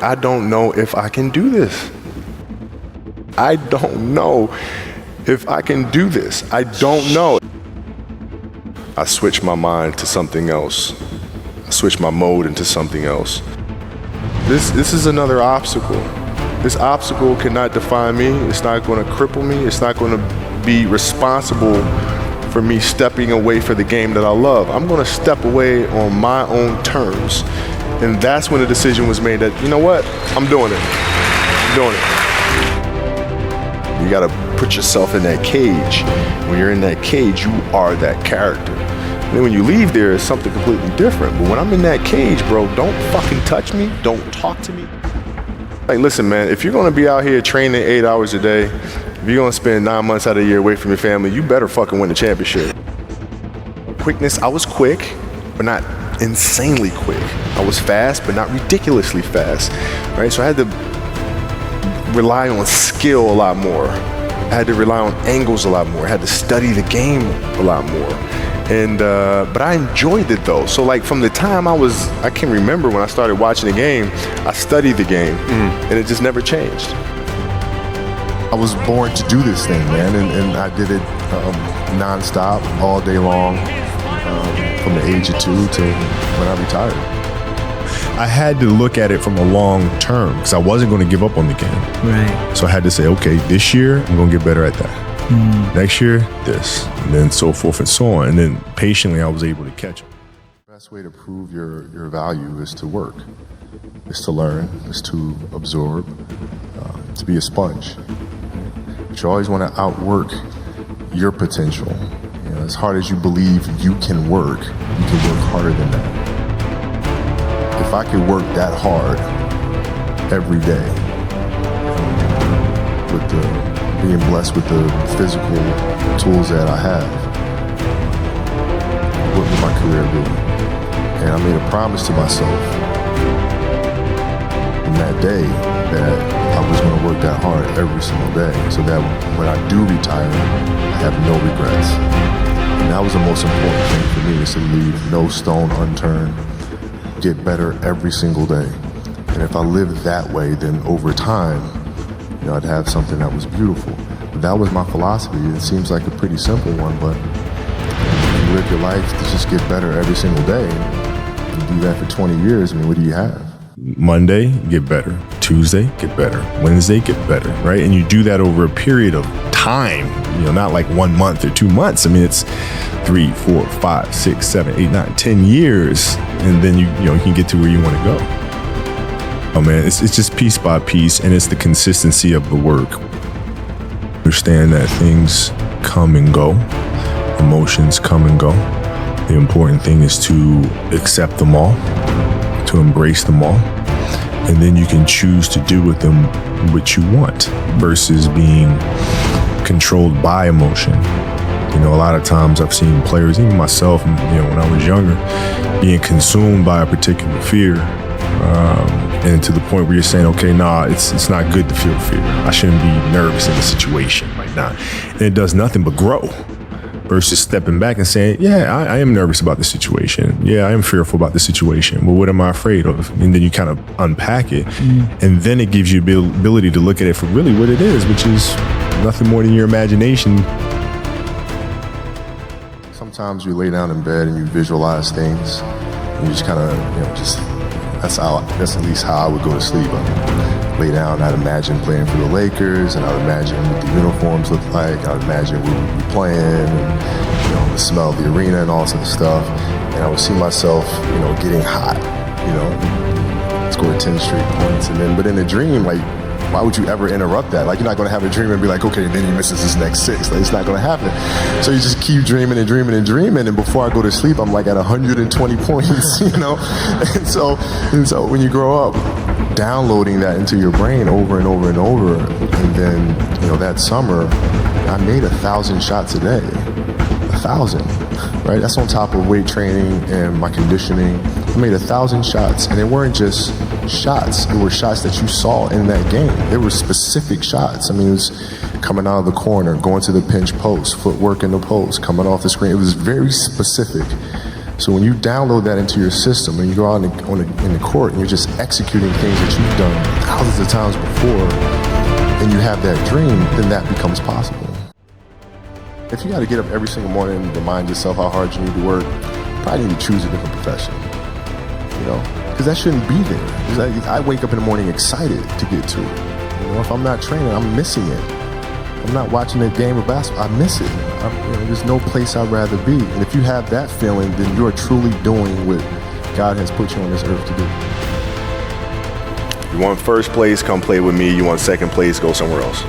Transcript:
I don't know if I can do this. I don't know if I can do this. I don't know. I switch my mind to something else. I switch my mode into something else. This is another obstacle. This obstacle cannot define me. It's not going to cripple me. It's not going to be responsible for me stepping away for the game that I love. I'm going to step away on my own terms. And that's when the decision was made that, you know what? I'm doing it. I'm doing it. You got to put yourself in that cage. When you're in that cage, you are that character. And then when you leave there, it's something completely different. But when I'm in that cage, bro, don't fucking touch me. Don't talk to me. Like, listen, man, if you're going to be out here training 8 hours a day, if you're going to spend 9 months out of the year away from your family, you better fucking win the championship. Quickness, I was quick, but not insanely quick. I was fast, but not ridiculously fast, right? So I had to rely on skill a lot more. I had to rely on angles a lot more. I had to study the game a lot more. And but I enjoyed it though. So like from the time I can remember when I started watching the game, I studied the game, and it just never changed. I was born to do this thing, man, and I did it nonstop, all day long, from the age of 2 to when I retired. I had to look at it from a long term because I wasn't going to give up on the game. Right. So I had to say, okay, this year I'm going to get better at that. Next year, this, and then so forth and so on. And then patiently, I was able to catch them. The best way to prove your value is to work, is to learn, is to absorb, to be a sponge. But you always want to outwork your potential. You know, as hard as you believe you can work harder than that. If I could work that hard every day, with being blessed with the physical tools that I have, what would my career be? And I made a promise to myself in that day that I was going to work that hard every single day so that when I do retire, I have no regrets. And that was the most important thing for me, is to leave no stone unturned, get better every single day. And if I lived that way, then over time, you know, I'd have something that was beautiful. But that was my philosophy. It seems like a pretty simple one, but if you live your life to just get better every single day, and do that for 20 years, I mean, what do you have? Monday, get better. Tuesday, get better. Wednesday, get better, right? And you do that over a period of time, you know, not like 1 month or 2 months. I mean, it's 3, 4, 5, 6, 7, 8, 9, 10 years, and then you can get to where you want to go. Oh man, it's just piece by piece, and it's the consistency of the work. Understand that things come and go, emotions come and go. The important thing is to accept them all, to embrace them all, and then you can choose to do with them what you want versus being controlled by emotion. You know, a lot of times I've seen players, even myself, you know, when I was younger, being consumed by a particular fear. And to the point where you're saying, okay, nah, it's not good to feel fear. I shouldn't be nervous in the situation right now. And it does nothing but grow versus stepping back and saying, yeah, I am nervous about the situation. Yeah, I am fearful about the situation. Well, what am I afraid of? And then you kind of unpack it. And then it gives you the ability to look at it for really what it is, which is nothing more than your imagination. Sometimes you lay down in bed and you visualize things. And you just kind of, you know, that's at least how I would go to sleep. I'd lay down, I'd imagine playing for the Lakers, and I'd imagine what the uniforms look like. I'd imagine we would be playing, and, you know, the smell of the arena and all sorts of stuff. And I would see myself, you know, getting hot, you know, score 10 straight points. And then, but in a dream, like, why would you ever interrupt that? Like, you're not going to have a dream and be like, okay, and then he misses his next 6. Like, it's not going to happen. So you just keep dreaming and dreaming and dreaming. And before I go to sleep, I'm like at 120 points, you know? And so when you grow up, downloading that into your brain over and over and over. And then, you know, that summer, I made 1,000 shots a day. 1,000, right? That's on top of weight training and my conditioning. I made 1,000 shots, and they weren't just shots. It were shots that you saw in that game. They were specific shots. I mean, it was coming out of the corner, going to the pinch post, footwork in the post, coming off the screen. It was very specific. So when you download that into your system and you go out in the court and you're just executing things that you've done thousands of times before, and you have that dream, then that becomes possible. If you got to get up every single morning and remind yourself how hard you need to work, you probably need to choose a different profession, because that shouldn't be there. I wake up in the morning excited to get to it. If I'm not training, I'm missing it. I'm not watching a game of basketball, I miss it. There's no place I'd rather be. And if you have that feeling, then you're truly doing what God has put you on this earth to do. You want first place, come play with me. You want second place, go somewhere else.